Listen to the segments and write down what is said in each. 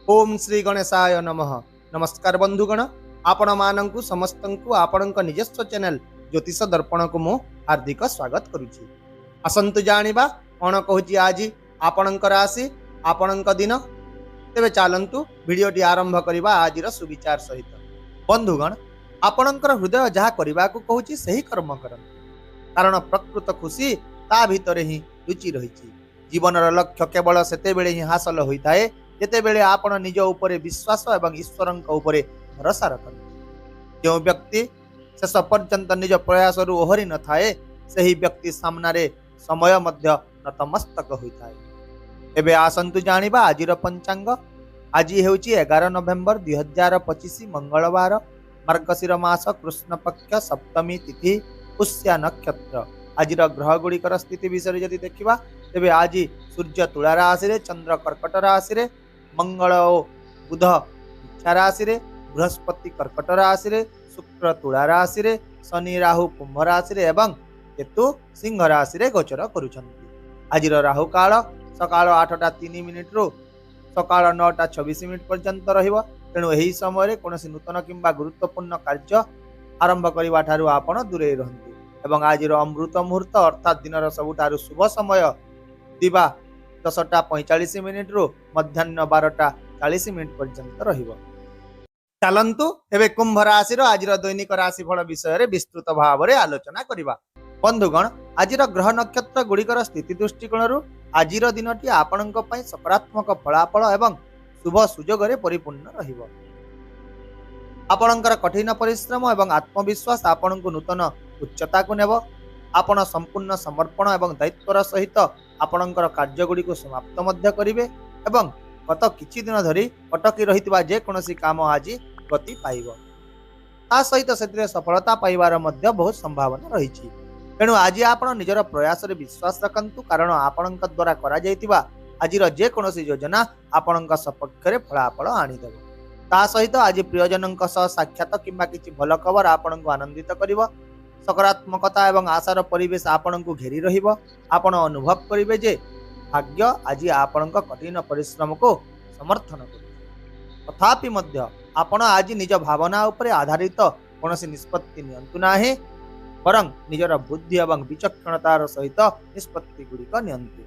ओम श्री गणेशाय नमः। नमस्कार बंधुगण, आपण मानंकु समस्तंकु आपणक निजस्व चैनल ज्योतिष दर्पण को मु हार्दिक स्वागत करुछि। आसंतु जानिबा कोन कहूछि आज आपणक राशि आपणक दिन। तेबे चालंतु वीडियोटी आरंभ करिबा आजिर सुविचार सहित। बंधुगण, आपणकर हृदय जहा करिबा को कहूछि सही कर्म करंतु, कारण प्रकृत खुशी ता भितरे ही लुचि रहिछि। जीवनर लक्ष्य केवल सेते बेले ही हासिल होइताए जेतेबेले आपण निज उपरे विश्वास एवं ईश्वरंक उपरे भरोसा रखते। जो व्यक्ति शेष पर्यंत निज प्रयास ओहरी न थाए सही व्यक्ति सामने समय मध्य नतमस्तक होइताए। एबे आसंतु जानिबा आजिर पंचांग। आज हेउची 11 नवेम्बर 2025 मंगलवार, मार्गशीर मास कृष्ण पक्ष सप्तमी तिथि पुष्या नक्षत्र। आजिर ग्रह गुड़िकर स्थिति विषय जदि देखिबा तेबे आज सूर्य तुला राशि रे, चंद्र कर्कट राशि रे, मंगल और बुध इच्छा राशि रे, बृहस्पति कर्कट राशि रे, शुक्र तुला राशि रे, शनि राहु कुंभ राशि रे एवं केतु सिंह राशि रे गोचर करुछंती। आजिर राहु काल सकाळ 8:03 रु सकाळ 9:26 पर्यंत रहिबो। तेणु एही समय कोनोसी नूतन किंबा गुरुत्वपूर्ण कार्य आरंभ करबा ठारू आपण दूरे रहंतु। एवं आजिर अमृत मुहूर्त अर्थात दिनर सबुठारू शुभ समय दिवा 10:45 रु मध्याह्न 12:40 पर्यंत रहिबो। चलंतु एबे कुंभ राशि आजिर दैनिक राशिफल विषय विस्तृत भाव में आलोचना करिबा। बंधुगण, आजिर ग्रह नक्षत्र गुड़िकर स्थिति दृष्टिकोण आजिर दिनटी आपणक पई सकारात्मक फलाफल एवं शुभ सुजोग रे परिपूर्ण रहिबो। आपणकर कठिन परिश्रम एवं आत्मविश्वास आपणक नूतन उच्चता को नेब। आपण संपूर्ण समर्पण एवं दायित्वर सहित आपणकर कार्यगुड़ी को समाप्त मध्य करिवे एवं गत किछि दिन धरी अटकी रहितबा जे कोनोसी काम आज गति पाइबो। ता सहित सेतिरे सफलता पाइबार मध्य बहुत संभावना रहिछि। तेणु आज आपण निजर प्रयास रे विश्वास रखंतु, कारण आपणक द्वारा करा जायतिबा आजिर जे कोनोसी योजना आपणक सपक्ष रे फलाफल आनी देबो। ता सहित आज प्रियजनक सह साक्षात किंबा किछि भल खबर आपणक आनंदित करिवो। सकारात्मकता एवं आशार परिवेश आपण को घेरी रहिबो। आपण अनुभव करिवे जे भाग्य आज आपण कठिन परिश्रम को समर्थन करिबो। तथापि मध्य आपण आज निज भावना उपरे आधारित कोनोसी निष्पत्ति नियंतु नाही, बरं निजर बुद्धि एवं विचक्षणतार सहित निष्पत्ति गुड़िक नियंतु।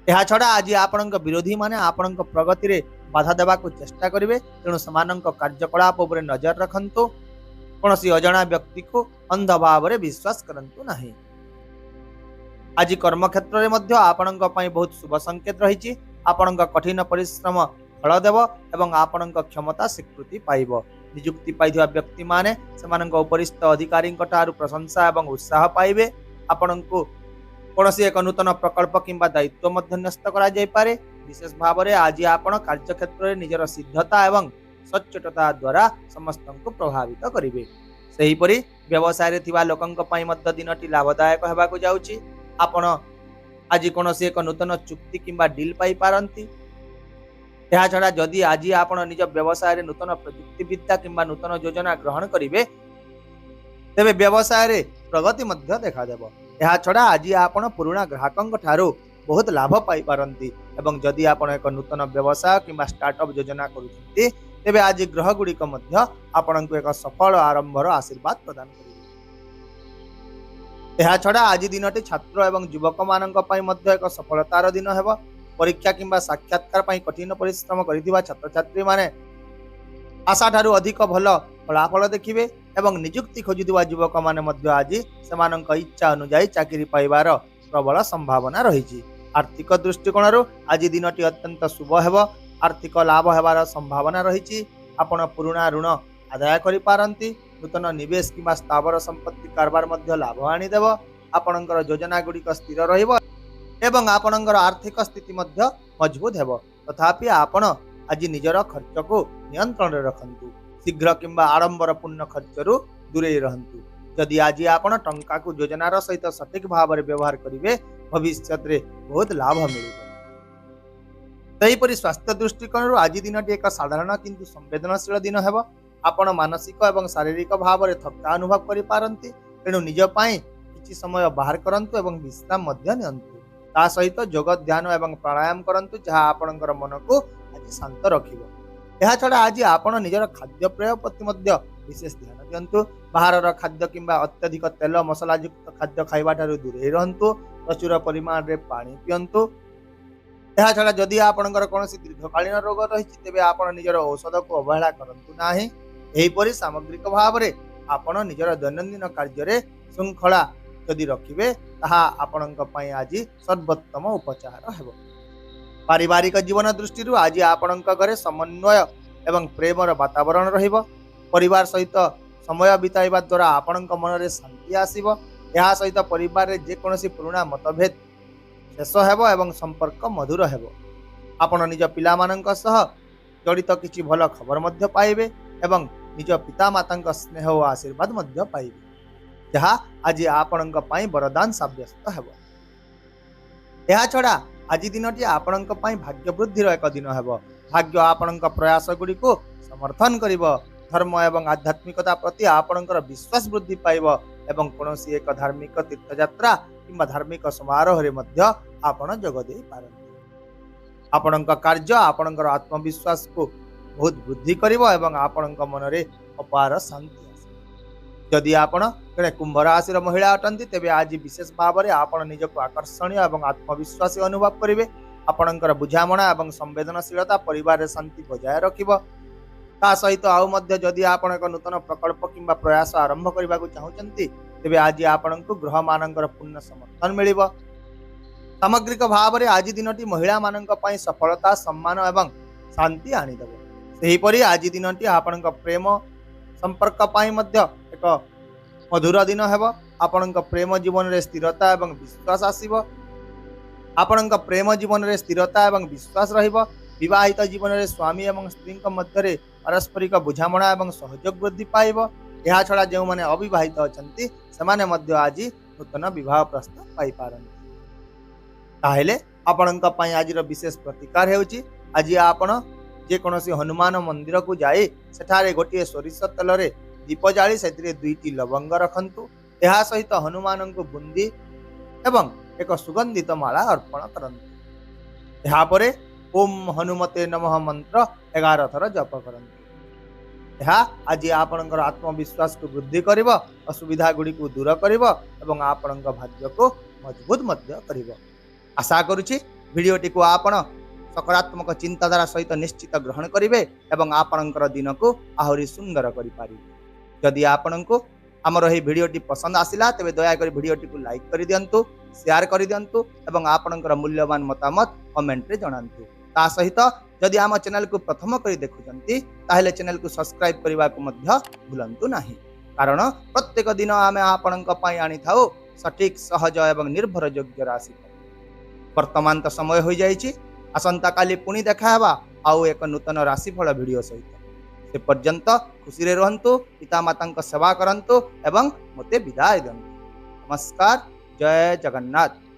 एहा छड़ा आज आपण विरोधी माने आपण प्रगति रे बाधा देबा को चेष्टा करिवे। तेणु समानक कार्यकलाप उपरे नजर रखंतु। कोनोसी अजणा व्यक्ति को अंध भाव रे विश्वास करंतु नाही। आज कर्म क्षेत्र रे मध्य आपणक पई बहुत शुभ संकेत रहिछि। आपणक कठिन परिश्रम फल देव एवं आपणक क्षमता स्वीकृति पाइबो। नियुक्ति पाइथिबा व्यक्ति माने समानक उपरिस्थ अधिकारी ठारू प्रशंसा एवं उत्साह पाइबे। आपणको कोनोसी एक नूतन प्रकल्प किंबा दायित्व मध्य न्यस्त करा जाय पारे। विशेष भाव रे आज आपण कार्य क्षेत्र रे निजर सिद्धता एवं सच्चोटता द्वारा समस्त को प्रभावित करिवे। सेहीपरि व्यवसाय रे थिबा लोकंक पई मध्य दिनटी लाभदायक हेबाकु जाउछि। आपण आज कोनोसी एक नूतन चुक्ति किंबा डील पाई पारंती। एहा छड़ा जदि आज आपण निज व्यवसाय रे नूतन प्रयुक्ति विद्या किंबा नूतन योजना ग्रहण करिवे तेबे व्यवसाय रे प्रगति मध्य देखा देबो। एहा छड़ा आज आपण पुराना ग्राहकंक ठारू बहुत लाभ पाई पारंती। एवं जदि आपण एक नूतन व्यवसाय किंबा स्टार्टअप योजना करूछंती तेबे आज ग्रह गुड़िक मध्य आपणको एक सफल आरंभर आशीर्वाद प्रदान करिवे। एहा छड़ा आज दिनटी छात्र एवं युवक मानक पई मध्य एक सफलतार दिन हेबो। परीक्षा किंबा साक्षात्कार पई कठिन परिश्रम करिथिबा छात्र छात्री माने आशा ठारू अधिक भल फलाफल देखिबे एवं नियुक्ति खोजुथिबा युवक माने मध्य आज सेमानक इच्छा अनुसार चाकरी पाइबार प्रबल संभावना रहिछि। आर्थिक दृष्टिकोण आज दिनटी अत्यंत शुभ हेबो। आर्थिक लाभ हेबार संभावना रहिछि। आपण पुराना ऋण आदाय करि पारंती। नूतन निवेश किंबा स्थावर संपत्ति कारबार मध्य लाभ आनी देबो। आपणकर योजना गुड़िक स्थिर रहिबो एवं आपणकर आर्थिक स्थिति मध्य मजबूत हेबो। तथापि आपण आज निजर खर्च को नियंत्रण रे रखंतु। शीघ्र किंबा आडंबरपूर्ण खर्चरू दूरे रहंतु। यदि आज आपण टंका को योजनार सहित सठिक भाव में व्यवहार करिवे भविष्य रे बहुत लाभ मिलिबो। तहीपरि स्वास्थ्य दृष्टिकोण आज दिनटी एक साधारण किंतु संवेदनशील दिन हेबो। आपण मानसिक एवं शारीरिक भाव में थक्का अनुभव करि पारंती। तेणु निज पई किछि समय बाहर करंतु एवं विश्राम मध्य नियंतु। ता सहित योग ध्यान एवं प्राणायाम करंतु, जहाँ आपणकर मन को ଆଜି ଶାନ୍ତ ରଖିବ। ଏହାଛଡ଼ା ଆଜି ଆପଣ ନିଜର ଖାଦ୍ୟପେୟ ପ୍ରତି ମଧ୍ୟ ବିଶେଷ ଧ୍ୟାନ ଦିଅନ୍ତୁ। ବାହାରର ଖାଦ୍ୟ କିମ୍ବା ଅତ୍ୟଧିକ ତେଲ ମସଲାଯୁକ୍ତ ଖାଦ୍ୟ ଖାଇବା ଠାରୁ ଦୂରେଇ ରୁହନ୍ତୁ। ପ୍ରଚୁର ପରିମାଣରେ ପାଣି ପିଅନ୍ତୁ। ଏହାଛଡ଼ା ଯଦି ଆପଣଙ୍କର କୌଣସି ଦୀର୍ଘକାଳୀନ ରୋଗ ରହିଛି ତେବେ ଆପଣ ନିଜର ଔଷଧକୁ ଅବହେଳା କରନ୍ତୁ ନାହିଁ। ଏହିପରି ସାମଗ୍ରିକ ଭାବରେ ଆପଣ ନିଜର ଦୈନନ୍ଦିନ କାର୍ଯ୍ୟରେ ଶୃଙ୍ଖଳା ଯଦି ରଖିବେ ତାହା ଆପଣଙ୍କ ପାଇଁ ଆଜି ସର୍ବୋତ୍ତମ ଉପଚାର ହେବ। ପାରିବାରିକ ଜୀବନ ଦୃଷ୍ଟିରୁ ଆଜି ଆପଣଙ୍କ ଘରେ ସମନ୍ୱୟ ଏବଂ ପ୍ରେମର ବାତାବରଣ ରହିବ। ପରିବାର ସହିତ ସମୟ ବିତାଇବା ଦ୍ୱାରା ଆପଣଙ୍କ ମନରେ ଶାନ୍ତି ଆସିବ। ଏହା ସହିତ ପରିବାରରେ ଯେକୌଣସି ପୁରୁଣା ମତଭେଦ ଶେଷ ହେବ ଏବଂ ସମ୍ପର୍କ ମଧୁର ହେବ। ଆପଣ ନିଜ ପିଲାମାନଙ୍କ ସହ ଜଡ଼ିତ କିଛି ଭଲ ଖବର ମଧ୍ୟ ପାଇବେ ଏବଂ ନିଜ ପିତାମାତାଙ୍କ ସ୍ନେହ ଓ ଆଶୀର୍ବାଦ ମଧ୍ୟ ପାଇବେ, ଯାହା ଆଜି ଆପଣଙ୍କ ପାଇଁ ବରଦାନ ସାବ୍ୟସ୍ତ ହେବ। ଏହାଛଡ଼ା ଆଜି ଦିନଟି ଆପଣଙ୍କ ପାଇଁ ଭାଗ୍ୟ ବୃଦ୍ଧିର ଏକ ଦିନ ହେବ। ଭାଗ୍ୟ ଆପଣଙ୍କ ପ୍ରୟାସ ଗୁଡ଼ିକୁ ସମର୍ଥନ କରିବ। ଧର୍ମ ଏବଂ ଆଧ୍ୟାତ୍ମିକତା ପ୍ରତି ଆପଣଙ୍କର ବିଶ୍ୱାସ ବୃଦ୍ଧି ପାଇବ ଏବଂ କୌଣସି ଏକ ଧାର୍ମିକ ତୀର୍ଥଯାତ୍ରା କିମ୍ବା ଧାର୍ମିକ ସମାରୋହରେ ମଧ୍ୟ ଆପଣ ଯୋଗ ଦେଇପାରନ୍ତି। ଆପଣଙ୍କ କାର୍ଯ୍ୟ ଆପଣଙ୍କର ଆତ୍ମବିଶ୍ୱାସକୁ ବହୁତ ବୃଦ୍ଧି କରିବ ଏବଂ ଆପଣଙ୍କ ମନରେ ଅପାର ଶାନ୍ତି ଆସିବ। ଯଦି ଆପଣ ଜଣେ କୁମ୍ଭ ରାଶିର ମହିଳା ଅଟନ୍ତି ତେବେ ଆଜି ବିଶେଷ ଭାବରେ ଆପଣ ନିଜକୁ ଆକର୍ଷଣୀୟ ଏବଂ ଆତ୍ମବିଶ୍ୱାସୀ ଅନୁଭବ କରିବେ। ଆପଣଙ୍କର ବୁଝାମଣା ଏବଂ ସମ୍ବେଦନଶୀଳତା ପରିବାରରେ ଶାନ୍ତି ବଜାୟ ରଖିବ। ତା ସହିତ ଆଉ ମଧ୍ୟ ଯଦି ଆପଣ ଏକ ନୂତନ ପ୍ରକଳ୍ପ କିମ୍ବା ପ୍ରୟାସ ଆରମ୍ଭ କରିବାକୁ ଚାହୁଁଛନ୍ତି ତେବେ ଆଜି ଆପଣଙ୍କୁ ଗ୍ରହମାନଙ୍କର ପୂର୍ଣ୍ଣ ସମର୍ଥନ ମିଳିବ। ସାମଗ୍ରିକ ଭାବରେ ଆଜି ଦିନଟି ମହିଳାମାନଙ୍କ ପାଇଁ ସଫଳତା, ସମ୍ମାନ ଏବଂ ଶାନ୍ତି ଆଣିଦେବ। ସେହିପରି ଆଜି ଦିନଟି ଆପଣଙ୍କ ପ୍ରେମ ସମ୍ପର୍କ ପାଇଁ ମଧ୍ୟ ଏକ ମଧୁର ଦିନ ହେବ। ଆପଣଙ୍କ ପ୍ରେମ ଜୀବନରେ ସ୍ଥିରତା ଏବଂ ବିଶ୍ୱାସ ଆସିବ। ଆପଣଙ୍କ ପ୍ରେମ ଜୀବନରେ ସ୍ଥିରତା ଏବଂ ବିଶ୍ୱାସ ରହିବ। ବିବାହିତ ଜୀବନରେ ସ୍ୱାମୀ ଏବଂ ସ୍ତ୍ରୀଙ୍କ ମଧ୍ୟରେ ପାରସ୍ପରିକ ବୁଝାମଣା ଏବଂ ସହଯୋଗ ବୃଦ୍ଧି ପାଇବ। ଏହାଛଡ଼ା ଯେଉଁମାନେ ଅବିବାହିତ ଅଛନ୍ତି ସେମାନେ ମଧ୍ୟ ଆଜି ନୂତନ ବିବାହ ପ୍ରସ୍ତାବ ପାଇପାରନ୍ତି। ତାହେଲେ ଆପଣଙ୍କ ପାଇଁ ଆଜିର ବିଶେଷ ପ୍ରତିକାର ହେଉଛି ଆଜି ଆପଣ ଯେକୌଣସି ହନୁମାନ ମନ୍ଦିରକୁ ଯାଇ ସେଠାରେ ଗୋଟିଏ ସୋରିଷ ତେଲରେ ଦୀପ ଜାଳି ସେଥିରେ 2ଟି ଲବଙ୍ଗ ରଖନ୍ତୁ। ଏହା ସହିତ ହନୁମାନଙ୍କୁ ବୁନ୍ଦି ଏବଂ ଏକ ସୁଗନ୍ଧିତ ମାଳା ଅର୍ପଣ କରନ୍ତୁ। ଏହାପରେ ଓମ୍ ହନୁମତେ ନମଃ ମନ୍ତ୍ର 11 ଥର ଜପ କରନ୍ତୁ। ଏହା ଆଜି ଆପଣଙ୍କର ଆତ୍ମବିଶ୍ୱାସକୁ ବୃଦ୍ଧି କରିବ, ଅସୁବିଧା ଗୁଡ଼ିକୁ ଦୂର କରିବ ଏବଂ ଆପଣଙ୍କ ଭାଗ୍ୟକୁ ମଜବୁତ ମଧ୍ୟ କରିବ। ଆଶା କରୁଛି ଭିଡ଼ିଓଟିକୁ ଆପଣ ସକାରାତ୍ମକ ଚିନ୍ତାଧାରା ସହିତ ନିଶ୍ଚିତ ଗ୍ରହଣ କରିବେ ଏବଂ ଆପଣଙ୍କର ଦିନକୁ ଆହୁରି ସୁନ୍ଦର କରିପାରିବେ। ଯଦି ଆପଣଙ୍କୁ ଆମର ଏହି ଭିଡ଼ିଓଟି ପସନ୍ଦ ଆସିଲା ତେବେ ଦୟାକରି ଭିଡ଼ିଓଟିକୁ ଲାଇକ୍ କରିଦିଅନ୍ତୁ, ସେୟାର କରିଦିଅନ୍ତୁ ଏବଂ ଆପଣଙ୍କର ମୂଲ୍ୟବାନ ମତାମତ କମେଣ୍ଟରେ ଜଣାନ୍ତୁ। ତା ସହିତ ଯଦି ଆମ ଚ୍ୟାନେଲକୁ ପ୍ରଥମ କରି ଦେଖୁଛନ୍ତି ତାହେଲେ ଚ୍ୟାନେଲକୁ ସବସ୍କ୍ରାଇବ୍ କରିବାକୁ ମଧ୍ୟ ଭୁଲନ୍ତୁ ନାହିଁ, କାରଣ ପ୍ରତ୍ୟେକ ଦିନ ଆମେ ଆପଣଙ୍କ ପାଇଁ ଆଣିଥାଉ ସଠିକ୍, ସହଜ ଏବଂ ନିର୍ଭରଯୋଗ୍ୟ ରାଶିଫଳ। ବର୍ତ୍ତମାନ ତ ସମୟ ହୋଇଯାଇଛି, ଆସନ୍ତାକାଲି ପୁଣି ଦେଖା ହେବା ଆଉ ଏକ ନୂତନ ରାଶିଫଳ ଭିଡ଼ିଓ ସହିତ। ସେ ପର୍ଯ୍ୟନ୍ତ ଖୁସିରେ ରୁହନ୍ତୁ, ପିତାମାତାଙ୍କ ସେବା କରନ୍ତୁ ଏବଂ ମୋତେ ବିଦାୟ ଦିଅନ୍ତୁ। ନମସ୍କାର, ଜୟ ଜଗନ୍ନାଥ।